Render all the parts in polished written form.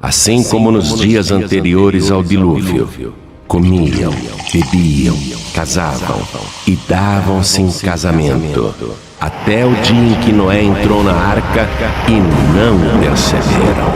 assim como nos dias anteriores ao dilúvio. Comiam, bebiam, casavam e davam-se em casamento, até o dia em que Noé entrou na arca e não perceberam,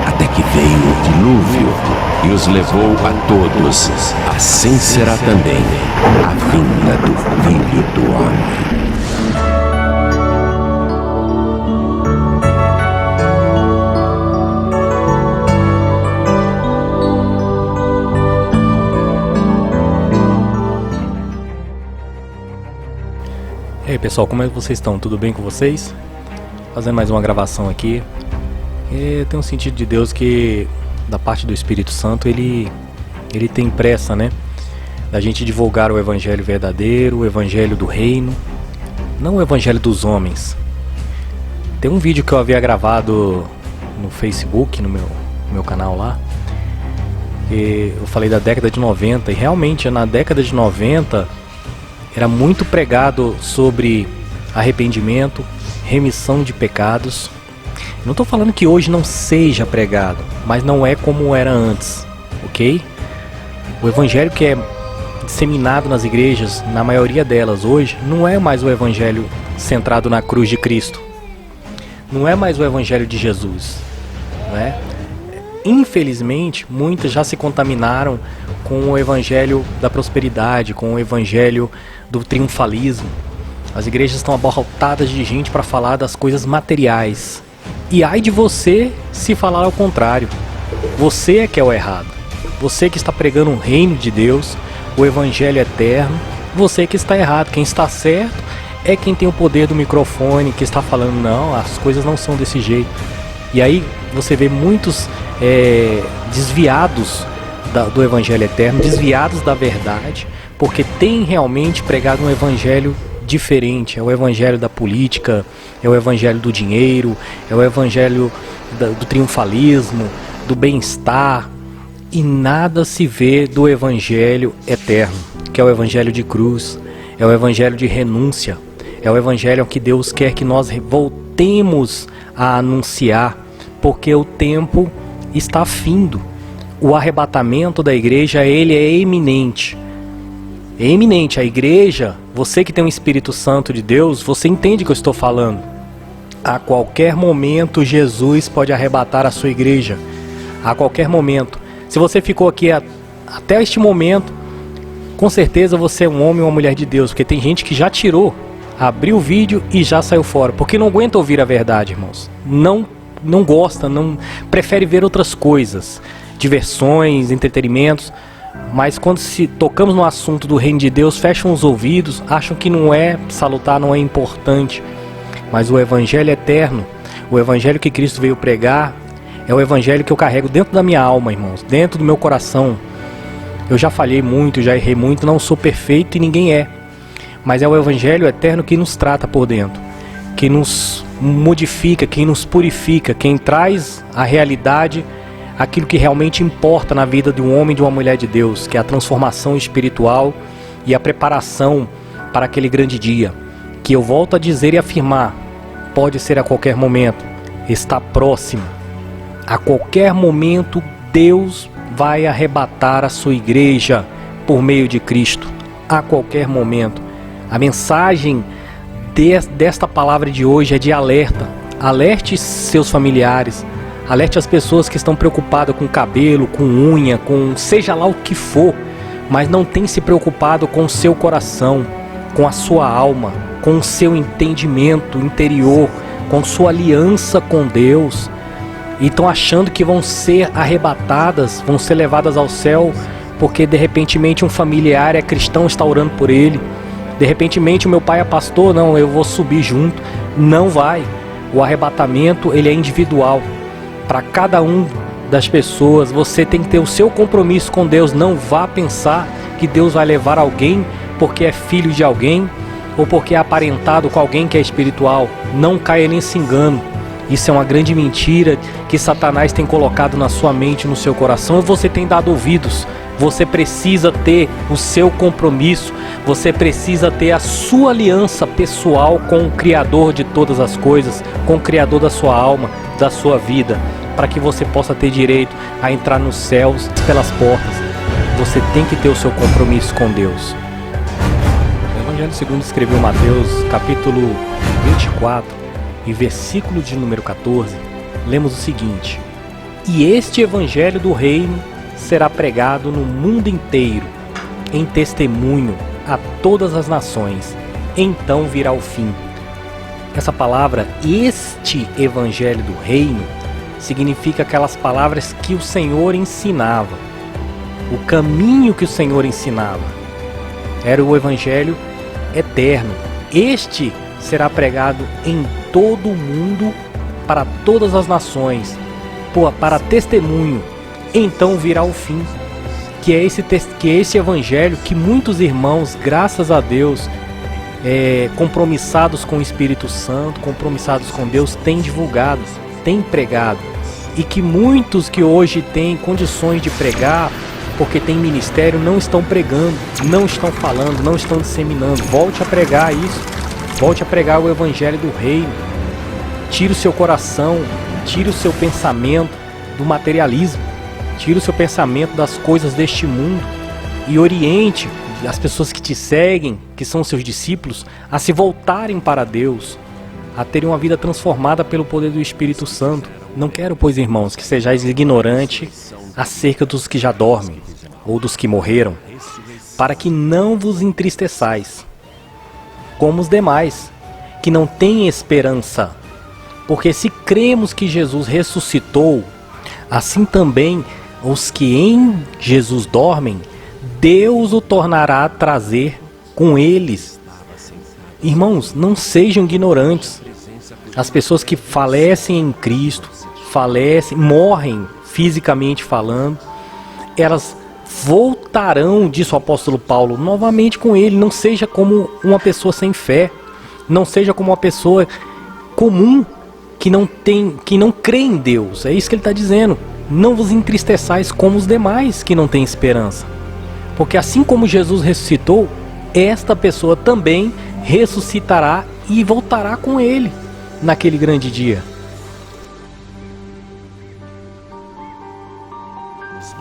até que veio o dilúvio e os levou a todos. Assim será também a vinda do Filho do Homem. E aí pessoal, como é que vocês estão? Tudo bem com vocês? Fazendo mais uma gravação aqui. E tem um sentido de Deus que, da parte do Espírito Santo, ele tem pressa, né? Da gente divulgar o Evangelho verdadeiro, o Evangelho do Reino, não o Evangelho dos homens. Tem um vídeo que eu havia gravado no Facebook, no meu canal lá, e eu falei da década de 90, e realmente na década de 90... era muito pregado sobre arrependimento, remissão de pecados. Não estou falando que hoje não seja pregado, mas não é como era antes, ok? O evangelho que é disseminado nas igrejas, na maioria delas hoje, não é mais o evangelho centrado na cruz de Cristo. Não é mais o evangelho de Jesus, né? Infelizmente, muitas já se contaminaram com o evangelho da prosperidade, com o evangelho do triunfalismo. As igrejas estão abarrotadas de gente para falar das coisas materiais. E ai de você se falar ao contrário. Você é que é o errado. Você que está pregando o reino de Deus, o evangelho eterno, você que está errado. Quem está certo é quem tem o poder do microfone, que está falando, não, as coisas não são desse jeito. E aí você vê muitos desviados do evangelho eterno, desviados da verdade, porque tem realmente pregado um evangelho diferente. É o evangelho da política, é o evangelho do dinheiro, é o evangelho do triunfalismo, do bem-estar, e nada se vê do evangelho eterno, que é o evangelho de cruz, é o evangelho de renúncia, é o evangelho que Deus quer que nós voltemos a anunciar, porque o tempo está findo. O arrebatamento da igreja, ele é eminente. É eminente. A igreja, você que tem o Espírito Santo de Deus, você entende o que eu estou falando. A qualquer momento, Jesus pode arrebatar a sua igreja. A qualquer momento. Se você ficou aqui até este momento, com certeza você é um homem ou uma mulher de Deus, porque tem gente que já tirou, abriu o vídeo e já saiu fora, porque não aguenta ouvir a verdade, irmãos. Não gosta, não prefere ver outras coisas, diversões, entretenimentos, mas quando se tocamos no assunto do reino de Deus, fecham os ouvidos, acham que não é salutar, não é importante. Mas o evangelho eterno, o evangelho que Cristo veio pregar, é o evangelho que eu carrego dentro da minha alma, irmãos, dentro do meu coração. Eu já falhei muito, já errei muito, não sou perfeito e ninguém é, mas é o evangelho eterno que nos trata por dentro, que nos modifica, quem nos purifica, quem traz a realidade, aquilo que realmente importa na vida de um homem e de uma mulher de Deus, que é a transformação espiritual e a preparação para aquele grande dia, que eu volto a dizer e afirmar, pode ser a qualquer momento, está próximo. A qualquer momento Deus vai arrebatar a sua igreja por meio de Cristo, a qualquer momento. A mensagem desta palavra de hoje é de alerta. Alerte seus familiares, alerte as pessoas que estão preocupadas com cabelo, com unha, com seja lá o que for, mas não tem se preocupado com o seu coração, com a sua alma, com o seu entendimento interior, com sua aliança com Deus, e estão achando que vão ser arrebatadas, vão ser levadas ao céu, porque de repentemente um familiar é cristão, está orando por ele. De repentemente o meu pai é pastor, não, eu vou subir junto. Não vai. O arrebatamento, ele é individual. Para cada um das pessoas, você tem que ter o seu compromisso com Deus. Não vá pensar que Deus vai levar alguém porque é filho de alguém ou porque é aparentado com alguém que é espiritual. Não caia nesse engano. Isso é uma grande mentira que Satanás tem colocado na sua mente, no seu coração, e você tem dado ouvidos. Você precisa ter o seu compromisso, você precisa ter a sua aliança pessoal com o Criador de todas as coisas, com o Criador da sua alma, da sua vida, para que você possa ter direito a entrar nos céus pelas portas. Você tem que ter o seu compromisso com Deus. O Evangelho segundo escreveu Mateus, capítulo 24 e versículo de número 14, lemos o seguinte: E este Evangelho do Reino será pregado no mundo inteiro, em testemunho a todas as nações. Então virá o fim. Essa palavra, este Evangelho do Reino, significa aquelas palavras que o Senhor ensinava. O caminho que o Senhor ensinava era o Evangelho eterno. Este será pregado em todo o mundo para todas as nações, para testemunho. Então virá o fim. Que é esse Evangelho que muitos irmãos, graças a Deus, compromissados com o Espírito Santo, compromissados com Deus, têm divulgado, têm pregado. E que muitos que hoje têm condições de pregar, porque tem ministério, não estão pregando, não estão falando, não estão disseminando. Volte a pregar isso, volte a pregar o Evangelho do Reino. Tire o seu coração, tire o seu pensamento do materialismo, tire o seu pensamento das coisas deste mundo e oriente as pessoas que te seguem, que são seus discípulos, a se voltarem para Deus, a terem uma vida transformada pelo poder do Espírito Santo. Não quero, pois, irmãos, que sejais ignorantes acerca dos que já dormem, ou dos que morreram, para que não vos entristeçais, como os demais, que não têm esperança. Porque se cremos que Jesus ressuscitou, assim também os que em Jesus dormem, Deus o tornará a trazer com eles. Irmãos, não sejam ignorantes. As pessoas que falecem em Cristo, morrem fisicamente falando, elas voltarão, disse o apóstolo Paulo, novamente com ele. Não seja como uma pessoa sem fé, não seja como uma pessoa comum que não crê em Deus. É isso que ele está dizendo. Não vos entristeçais como os demais que não têm esperança. Porque assim como Jesus ressuscitou, esta pessoa também ressuscitará e voltará com ele naquele grande dia.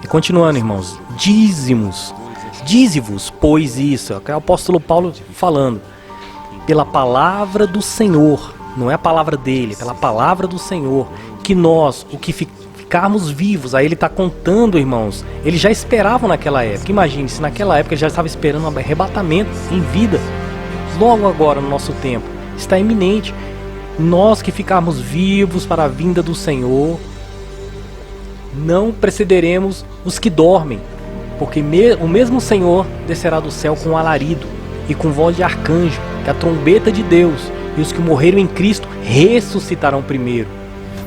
E continuando, irmãos, dize-vos, pois isso, é o apóstolo Paulo falando, pela palavra do Senhor, não é a palavra dele, é pela palavra do Senhor, que nós, o que ficarmos vivos. Aí ele está contando, irmãos, eles já esperavam naquela época. Imagine, se naquela época ele já estava esperando um arrebatamento em vida, logo agora no nosso tempo, está iminente. Nós que ficarmos vivos para a vinda do Senhor, não precederemos os que dormem, porque o mesmo Senhor descerá do céu com alarido e com voz de arcanjo, que é a trombeta de Deus, e os que morreram em Cristo ressuscitarão primeiro.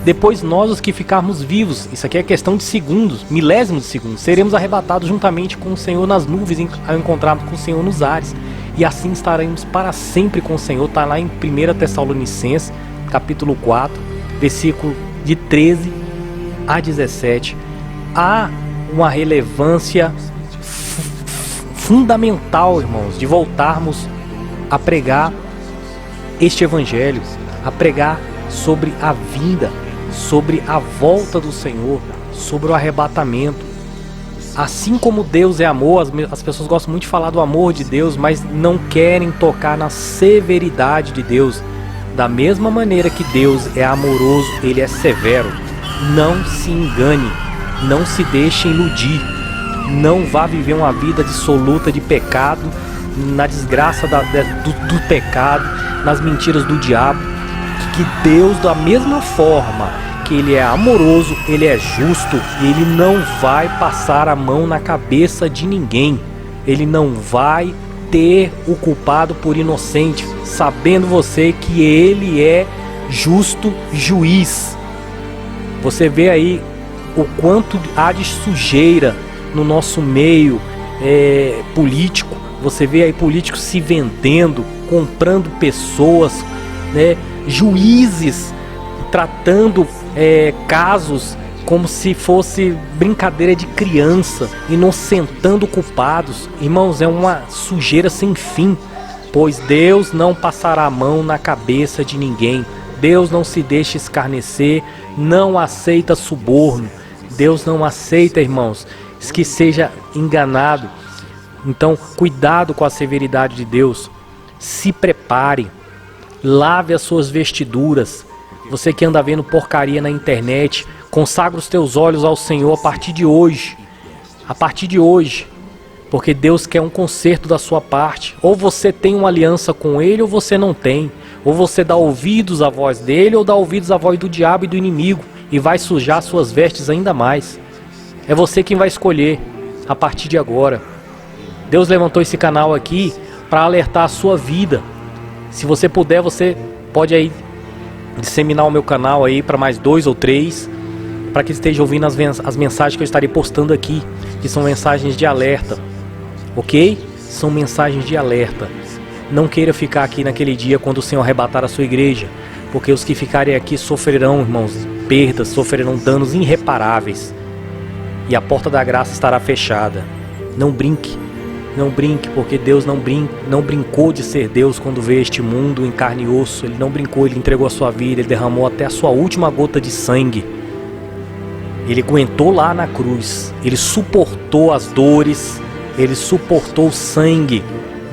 Depois nós, os que ficarmos vivos, isso aqui é questão de segundos, milésimos de segundos, seremos arrebatados juntamente com o Senhor nas nuvens, ao encontrarmos com o Senhor nos ares, e assim estaremos para sempre com o Senhor. Está lá em 1 Tessalonicenses, capítulo 4, versículo de 13 a 17. Há uma relevância fundamental, irmãos, de voltarmos a pregar este Evangelho, a pregar sobre a vinda, sobre a volta do Senhor, sobre o arrebatamento. Assim como Deus é amor, as pessoas gostam muito de falar do amor de Deus, mas não querem tocar na severidade de Deus. Da mesma maneira que Deus é amoroso, Ele é severo. Não se engane, não se deixe iludir, não vá viver uma vida dissoluta de pecado, na desgraça do pecado, nas mentiras do diabo. Que Deus, da mesma forma que Ele é amoroso, Ele é justo, Ele não vai passar a mão na cabeça de ninguém. Ele não vai ter o culpado por inocente, sabendo você que Ele é justo juiz. Você vê aí o quanto há de sujeira no nosso meio político. Você vê aí políticos se vendendo, comprando pessoas, né? Juízes tratando casos como se fosse brincadeira de criança, inocentando culpados. Irmãos, é uma sujeira sem fim, pois Deus não passará a mão na cabeça de ninguém. Deus não se deixa escarnecer, não aceita suborno. Deus não aceita, irmãos, que seja enganado. Então, cuidado com a severidade de Deus. Se prepare, lave as suas vestiduras. Você que anda vendo porcaria na internet, consagra os teus olhos ao Senhor a partir de hoje. A partir de hoje. Porque Deus quer um conserto da sua parte. Ou você tem uma aliança com Ele, ou você não tem. Ou você dá ouvidos à voz dEle, ou dá ouvidos à voz do diabo e do inimigo. E vai sujar suas vestes ainda mais. É você quem vai escolher a partir de agora. Deus levantou esse canal aqui para alertar a sua vida. Se você puder, você pode aí disseminar o meu canal aí para mais 2 ou 3, para que esteja ouvindo as mensagens que eu estarei postando aqui, que são mensagens de alerta, ok? São mensagens de alerta. Não queira ficar aqui naquele dia quando o Senhor arrebatar a sua igreja, porque os que ficarem aqui sofrerão, irmãos, perdas, sofrerão danos irreparáveis, e a porta da graça estará fechada. Não brinque. Não brinque, porque Deus não brincou de ser Deus quando veio a este mundo em carne e osso. Ele não brincou, Ele entregou a sua vida, Ele derramou até a sua última gota de sangue. Ele aguentou lá na cruz, Ele suportou as dores, Ele suportou o sangue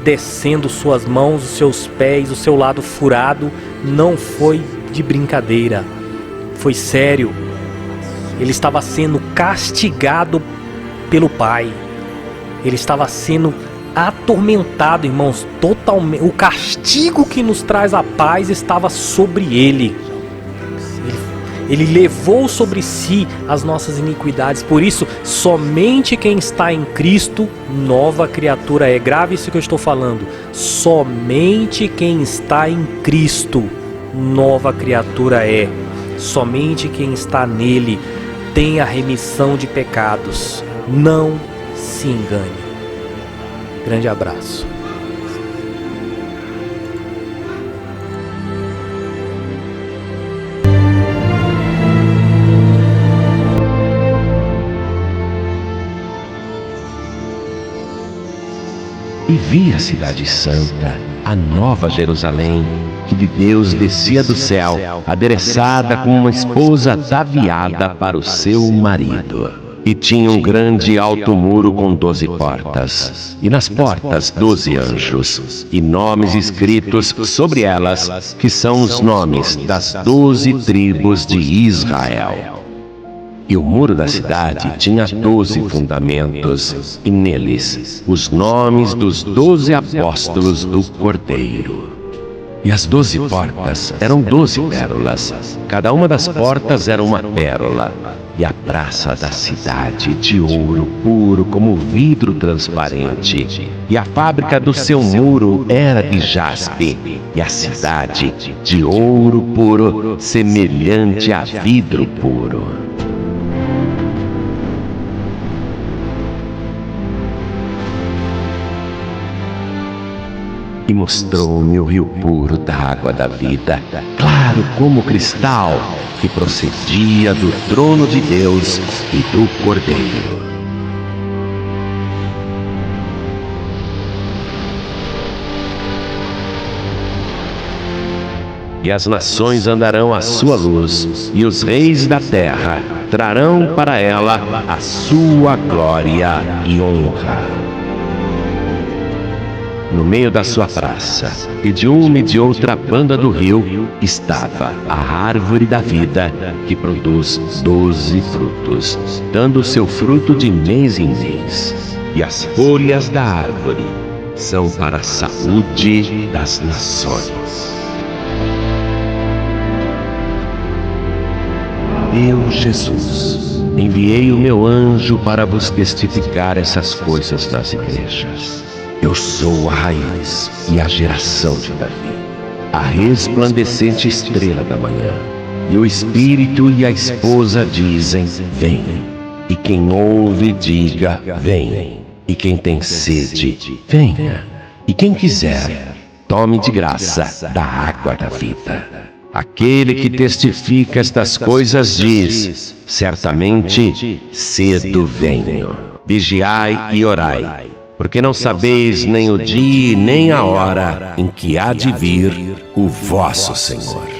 descendo suas mãos, os seus pés, o seu lado furado. Não foi de brincadeira, foi sério. Ele estava sendo castigado pelo Pai. Ele estava sendo atormentado, irmãos, totalmente. O castigo que nos traz a paz estava sobre ele. Ele levou sobre si as nossas iniquidades. Por isso, somente quem está em Cristo, nova criatura é. Grave isso que eu estou falando. Somente quem está em Cristo, nova criatura é. Somente quem está nele tem a remissão de pecados. Não se engane. Grande abraço. E vi a cidade santa, a nova Jerusalém, que de Deus descia do céu, adereçada como uma esposa ataviada para o seu marido. E tinha um grande e alto muro com 12 portas, e nas portas 12 anjos, e nomes escritos sobre elas, que são os nomes das 12 tribos de Israel. E o muro da cidade tinha 12 fundamentos, e neles os nomes dos 12 apóstolos do Cordeiro. E as 12 portas eram 12 pérolas, cada uma das portas era uma pérola. E a praça da cidade de ouro puro como vidro transparente, e a fábrica do seu muro era de jaspe, e a cidade de ouro puro, semelhante a vidro puro. E mostrou-me o rio puro da água da vida, claro como cristal, que procedia do trono de Deus e do Cordeiro. E as nações andarão à sua luz, e os reis da terra trarão para ela a sua glória e honra. No meio da sua praça, e de uma e de outra banda do rio, estava a árvore da vida, que produz 12 frutos, dando o seu fruto de mês em mês. E as folhas da árvore são para a saúde das nações. Eu, Jesus, enviei o meu anjo para vos testificar essas coisas nas igrejas. Eu sou a raiz e a geração de Davi, a resplandecente estrela da manhã. E o Espírito e a esposa dizem, vem. E quem ouve, diga, vem. E quem tem sede, venha. E quem quiser, tome de graça da água da vida. Aquele que testifica estas coisas diz, certamente, cedo venho. Vigiai e orai, porque não sabeis nem o dia nem a hora em que há de vir o vosso Senhor.